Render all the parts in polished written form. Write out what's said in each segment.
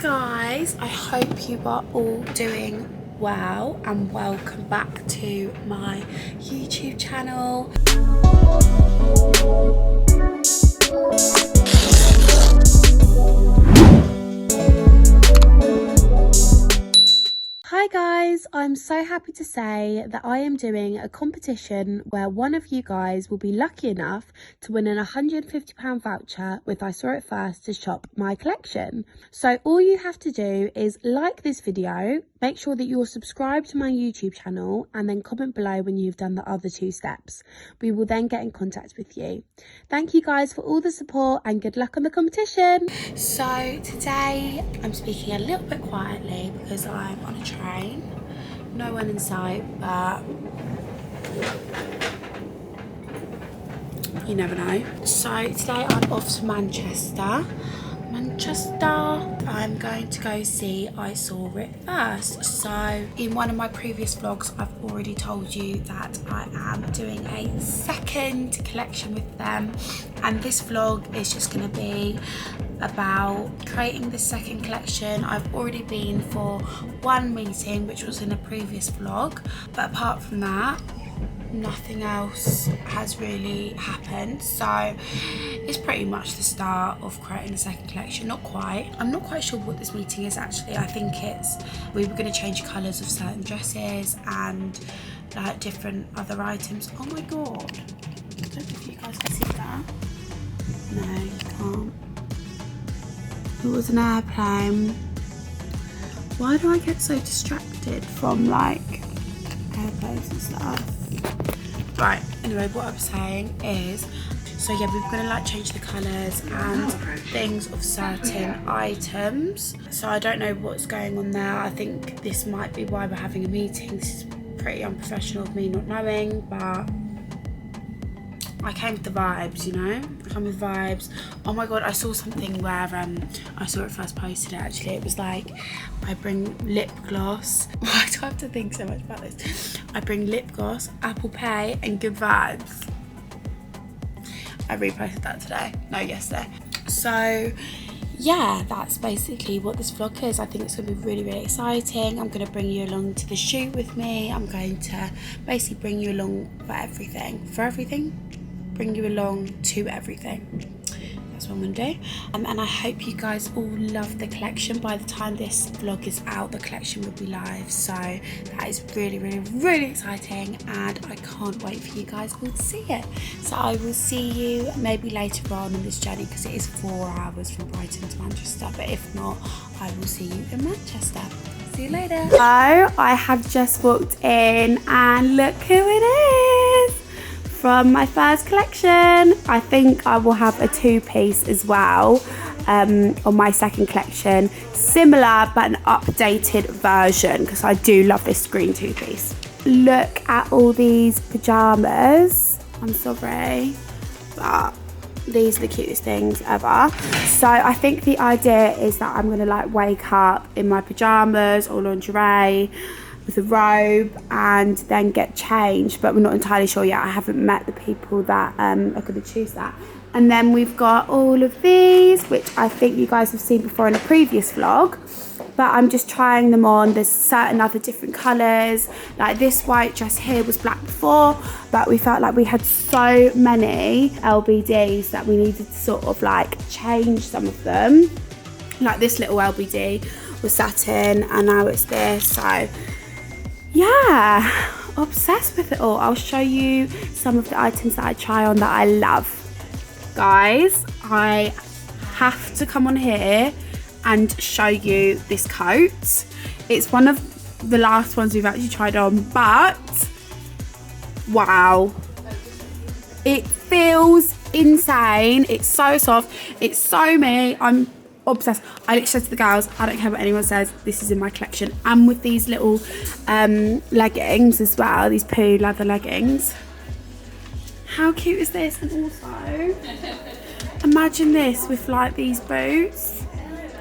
guys, I hope you are all doing well and welcome back to my YouTube channel. Hi guys, I'm so happy to say that I am doing a competition where one of you guys will be lucky enough to win an £150 voucher with I Saw It First to shop my collection. So all you have to do is like this video, make sure that you're subscribed to my YouTube channel and then comment below when you've done the other two steps. We will then get in contact with you. Thank you guys for all the support and good luck on the competition. So today I'm speaking a little bit quietly because I'm on a train. No one in sight, but you never know. So today I'm off to Manchester. I'm going to go see I Saw It First. So in one of my previous vlogs I've already told you that I am doing a second collection with them, and this vlog is just going to be about creating the second collection. I've already been for one meeting, which was in a previous vlog, but apart from that nothing else has really happened. So it's pretty much the start of creating the second collection. Not quite. I'm not quite sure what this meeting is actually. I think it's we were going to change colours of certain dresses and like different other items. Oh my god, I don't know if you guys can see that. No, you can't. It was an airplane. Why do I get so distracted from like airplanes and stuff? Right, anyway, what I'm saying is, so yeah, we're gonna like change the colours and things of certain items. So I don't know what's going on there. I think this might be why we're having a meeting. This is pretty unprofessional of me not knowing, but I came with the vibes, you know? I came with vibes. Oh my god, I saw something where I Saw It First posted it actually. It was like, I bring lip gloss. I don't have to think so much about this. I bring lip gloss, Apple Pay and good vibes. I reposted that today. No, yesterday. So yeah, that's basically what this vlog is. I think it's gonna be really, really exciting. I'm gonna bring you along to the shoot with me. I'm going to basically bring you along for everything. For everything? Bring you along to everything. That's what I'm gonna do. And I hope you guys all love the collection. By the time this vlog is out, the collection will be live. So that is really, really, really exciting, and I can't wait for you guys all to see it. So I will see you maybe later on in this journey, because it is 4 hours from Brighton to Manchester. But if not, I will see you in Manchester. See you later. So I have just walked in and look who it is. From my first collection. I think I will have a two-piece as well on my second collection. Similar but an updated version, because I do love this green two-piece. Look at all these pyjamas. I'm sorry, but these are the cutest things ever. So I think the idea is that I'm going to like wake up in my pyjamas or lingerie with a robe and then get changed, but we're not entirely sure yet. I haven't met the people that are going to choose that. And then we've got all of these, which I think you guys have seen before in a previous vlog, but I'm just trying them on. There's certain other different colours, like this white dress here was black before, but we felt like we had so many LBDs that we needed to sort of like change some of them. Like this little LBD was satin and now it's this. So yeah, obsessed with it all. I'll show you some of the items that I try on that I love. Guys, I have to come on here and show you this coat. It's one of the last ones we've actually tried on, but wow, it feels insane. It's so soft, it's so me. I'm obsessed. I literally said to the girls, I don't care what anyone says, this is in my collection. And with these little leggings as well, these poo leather leggings. How cute is this? And also, imagine this with like these boots.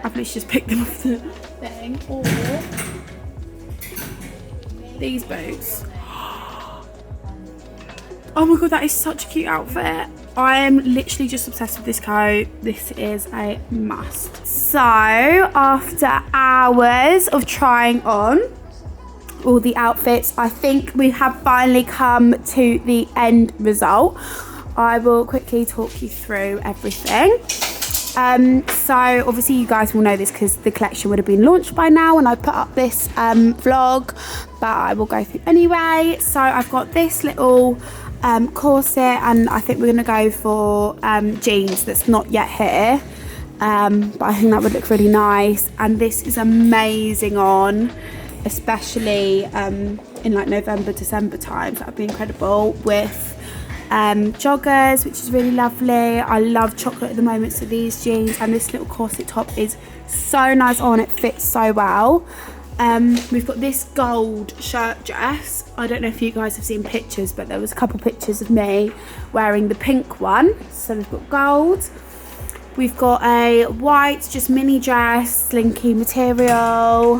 I've literally just picked them off the thing. Or these boots. Oh my god, that is such a cute outfit. I am literally just obsessed with this coat. This is a must. So after hours of trying on all the outfits, I think we have finally come to the end result. I will quickly talk you through everything. So obviously you guys will know this because the collection would have been launched by now when I put up this vlog, but I will go through anyway. So I've got this little corset, and I think we're going to go for jeans that's not yet here, but I think that would look really nice. And this is amazing on, especially in like November, December times. That would be incredible with joggers, which is really lovely. I love chocolate at the moment, so these jeans and this little corset top is so nice on. It fits so well. We've got this gold shirt dress. I don't know if you guys have seen pictures, but there was a couple pictures of me wearing the pink one. So we've got gold. We've got a white just mini dress, slinky material,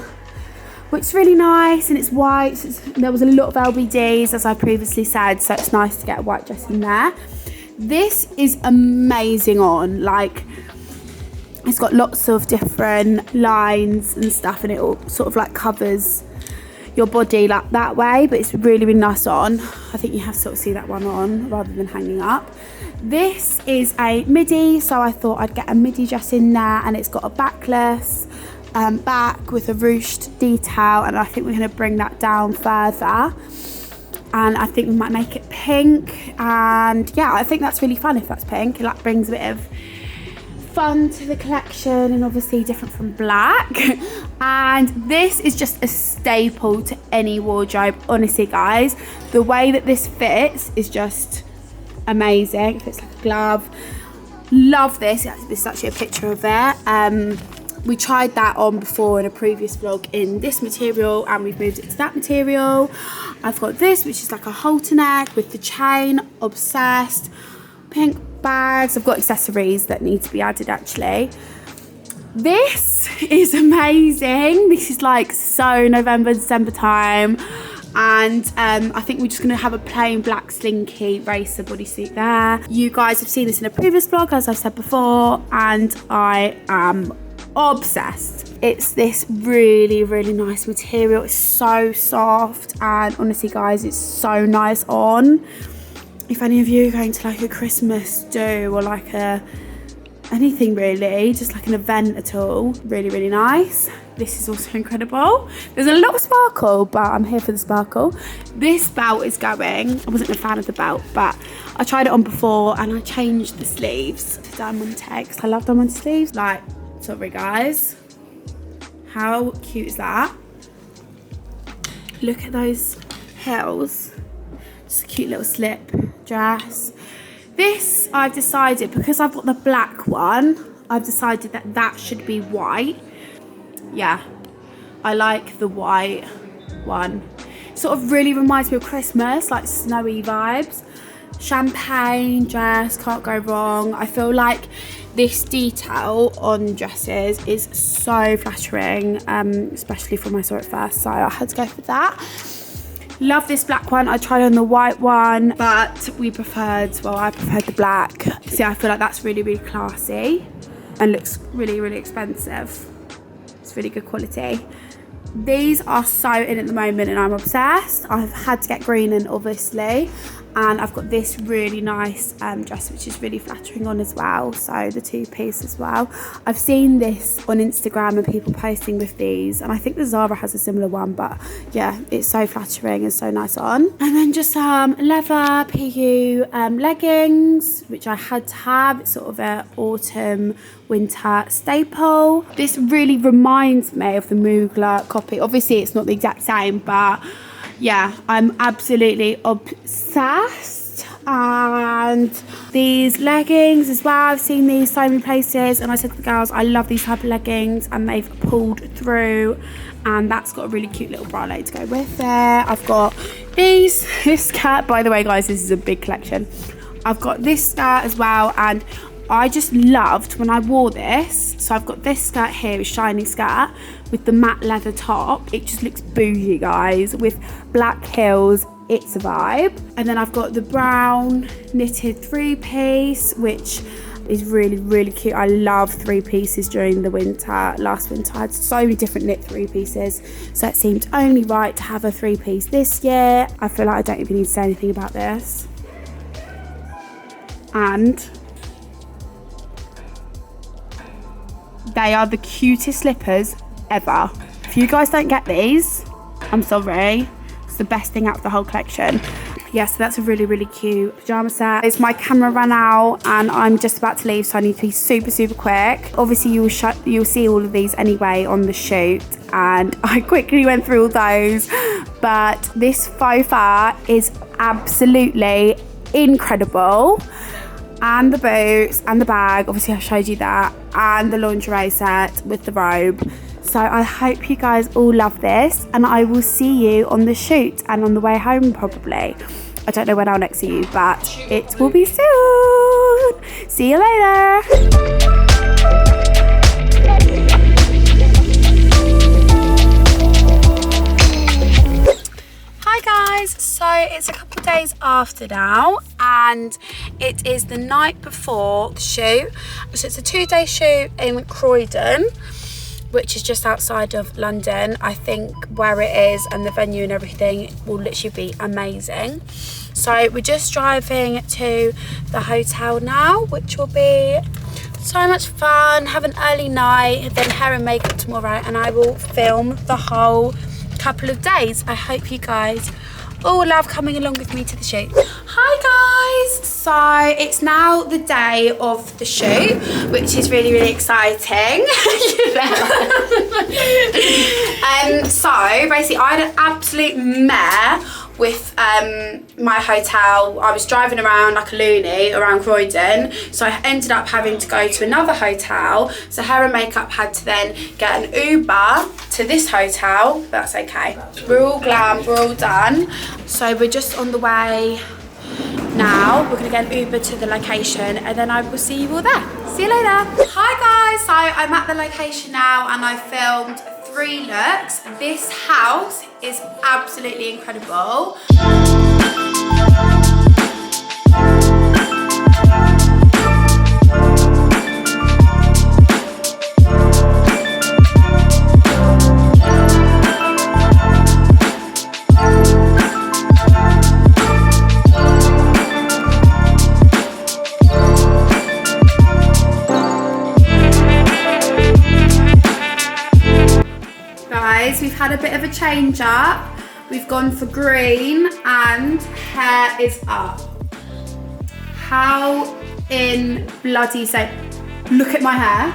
which is really nice, and it's white. So there was a lot of LBDs, as I previously said, so it's nice to get a white dress in there. This is amazing on, like, it's got lots of different lines and stuff, and it all sort of like covers your body like that way, but it's really, really nice on. I think you have to sort of see that one on rather than hanging up. This is a midi, so I thought I'd get a midi dress in there, and it's got a backless back with a ruched detail, and I think we're going to bring that down further, and I think we might make it pink. And yeah, I think that's really fun if that's pink. It like brings a bit of fun to the collection, and obviously different from black. And this is just a staple to any wardrobe, honestly guys. The way that this fits is just amazing. It fits like a glove. Love this. This is actually a picture of it. We tried that on before in a previous vlog in this material, and we've moved it to that material. I've got this, which is like a halter neck with the chain. Obsessed. Pink bags. I've got accessories that need to be added actually. This is amazing. This is like so November, December time. And I think we're just going to have a plain black slinky racer bodysuit there. You guys have seen this in a previous vlog, as I've said before, and I am obsessed. It's this really, really nice material. It's so soft, and honestly guys, it's so nice on. If any of you are going to like a Christmas do, or like a anything really, just like an event at all, really, really nice. This is also incredible. There's a lot of sparkle, but I'm here for the sparkle. This belt is going. I wasn't a fan of the belt, but I tried it on before, and I changed the sleeves to diamond text. I love diamond sleeves. Like, sorry guys, how cute is that? Look at those heels. Just a cute little slip dress. This, I've decided, because I've got the black one, I've decided that that should be white. Yeah, I like the white one. Sort of really reminds me of Christmas, like snowy vibes. Champagne dress, can't go wrong. I feel like this detail on dresses is so flattering, especially from when I saw it first, so I had to go for that. Love this black one. I tried on the white one, but I preferred the black. See, I feel like that's really, really classy and looks really, really expensive. It's really good quality. These are so in at the moment, and I'm obsessed. I've had to get green in, obviously. And I've got this really nice dress, which is really flattering on as well. So the two-piece as well. I've seen this on Instagram and people posting with these, and I think the Zara has a similar one, but yeah, it's so flattering and so nice on. And then just some leather PU leggings, which I had to have. It's sort of an autumn winter staple. This really reminds me of the Mugler copy. Obviously it's not the exact same, but yeah, I'm absolutely obsessed. And these leggings as well, I've seen these so many places, and I said to the girls, I love these type of leggings, and they've pulled through, and that's got a really cute little bralette to go with it. I've got this skirt, by the way guys, this is a big collection. I've got this skirt as well, and I just loved when I wore this. So I've got this skirt here, a shiny skirt with the matte leather top. It just looks bougie guys, with black heels, it's a vibe. And then I've got the brown knitted 3-piece, which is really, really cute. I love 3-pieces during the winter. Last winter I had so many different knit 3-pieces, so it seemed only right to have a 3-piece this year. I feel like I don't even need to say anything about this. And they are the cutest slippers ever. If you guys don't get these, I'm sorry. It's the best thing out of the whole collection. Yeah, so that's a really, really cute pyjama set. It's my camera ran out and I'm just about to leave, so I need to be super, super quick. Obviously, you'll see all of these anyway on the shoot, and I quickly went through all those. But this faux fur is absolutely incredible. And the boots and the bag, obviously I showed you that, and the lingerie set with the robe. So I hope you guys all love this, and I will see you on the shoot and on the way home probably. I don't know when I'll next see you, but it will be soon. See you later. Hi guys, so it's a couple of days after now, and it is the night before the shoot. So it's a 2-day shoot in Croydon, which is just outside of London. I think where it is and the venue and everything will literally be amazing. So we're just driving to the hotel now, which will be so much fun. Have an early night, then hair and makeup tomorrow, and I will film the whole couple of days. I hope you guys all love coming along with me to the shoot. Hi guys, so it's now the day of the shoot, which is really, really exciting. So basically I had an absolute mare with my hotel. I was driving around like a loony around Croydon, so I ended up having to go to another hotel. So hair and makeup had to then get an Uber to this hotel, but that's okay. We're all glam, we're all done. So we're just on the way now. We're gonna get an Uber to the location, and then I will see you all there. See you later. Hi guys, so I'm at the location now, and I filmed 3 looks. This house is absolutely incredible. We've had a bit of a change up. We've gone for green and hair is up. How in bloody say, look at my hair.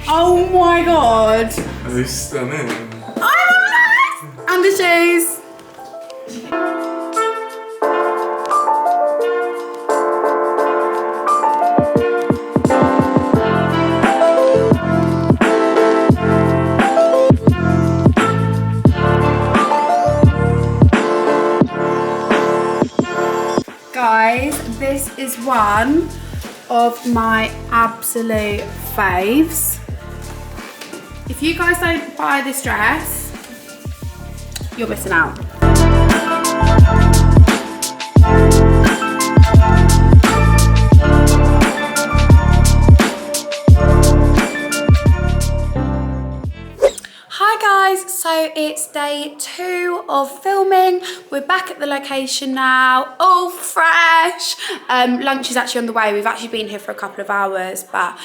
Oh my god. Are stunning? I love it! And the shoes. Guys, this is one of my absolute faves. If you guys don't buy this dress, you're missing out. So it's day 2 of filming. We're back at the location now, all fresh. Lunch is actually on the way. We've actually been here for a couple of hours, but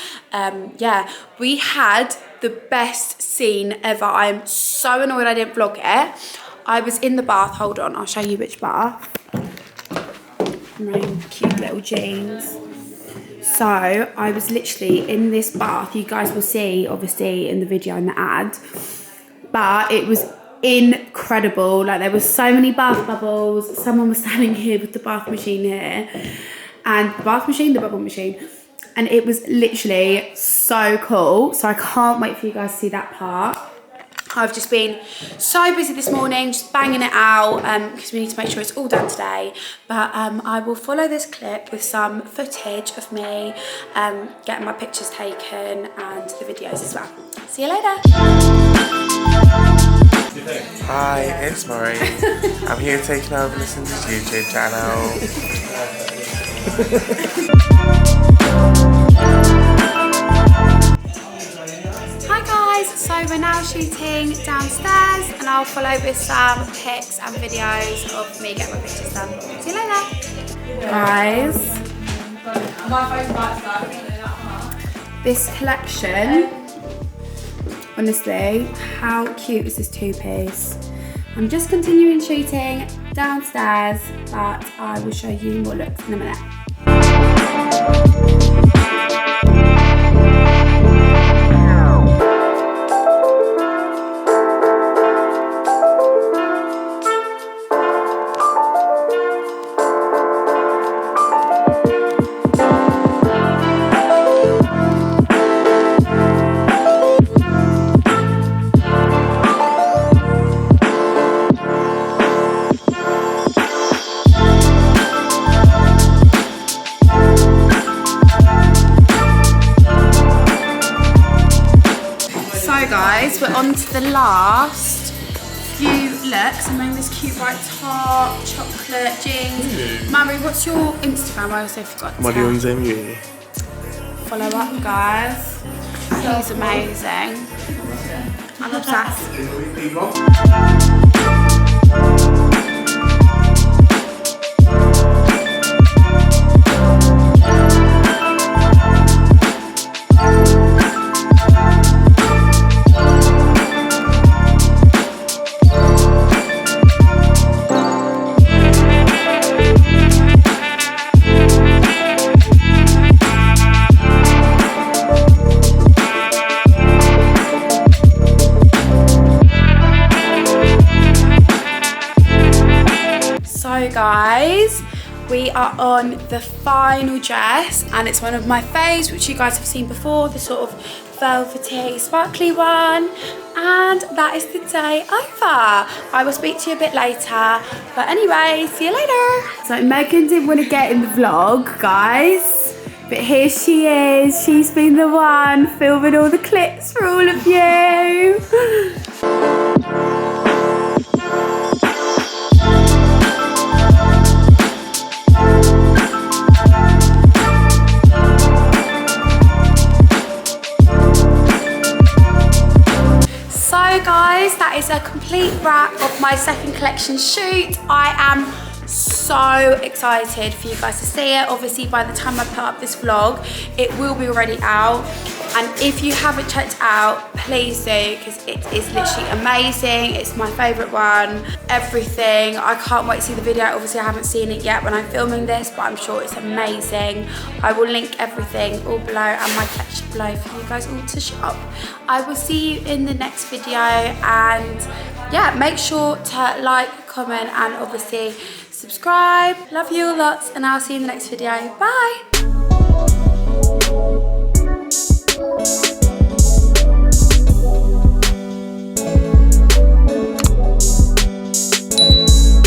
yeah, we had the best scene ever. I am so annoyed I didn't vlog it. I was in the bath. Hold on, I'll show you which bath. My cute little jeans. So I was literally in this bath. You guys will see, obviously, in the video and the ad. But it was incredible. Like, there were so many bath bubbles. Someone was standing here with the bath machine here, and the bath machine, the bubble machine, and it was literally so cool. So I can't wait for you guys to see that part. I've just been so busy this morning, just banging it out, because we need to make sure it's all done today. But I will follow this clip with some footage of me getting my pictures taken and the videos as well. See you later. Hi, it's Murray. I'm here taking over Lucinda's YouTube channel. Hi guys, so we're now shooting downstairs and I'll follow with some pics and videos of me getting my pictures done. See you later. Guys, this collection, honestly, how cute is this two-piece? I'm just continuing shooting downstairs, but I will show you more looks in a minute. Guys, we're on to the last few looks. I'm wearing this cute white top, chocolate jeans. Mary, what's your Instagram? I also forgot to tell. Follow up, guys. He's amazing. I'm obsessed. So guys, we are on the final dress and it's one of my faves, which you guys have seen before, the sort of velvety sparkly one, and that is the day over. I will speak to you a bit later, but anyway, see you later. So Megan didn't want to get in the vlog, guys, but here she is. She's been the one filming all the clips for all of you. Guys, that is a complete wrap of my second collection shoot. I am so excited for you guys to see it. Obviously, by the time I put up this vlog, it will be already out. And if you haven't checked it out, please do, because it is literally amazing. It's my favourite one. Everything. I can't wait to see the video. Obviously, I haven't seen it yet when I'm filming this, but I'm sure it's amazing. I will link everything all below and my collection below for you guys all to shop. I will see you in the next video, and yeah, make sure to like, comment, and obviously subscribe. Love you all lots, and I'll see you in the next video. Bye.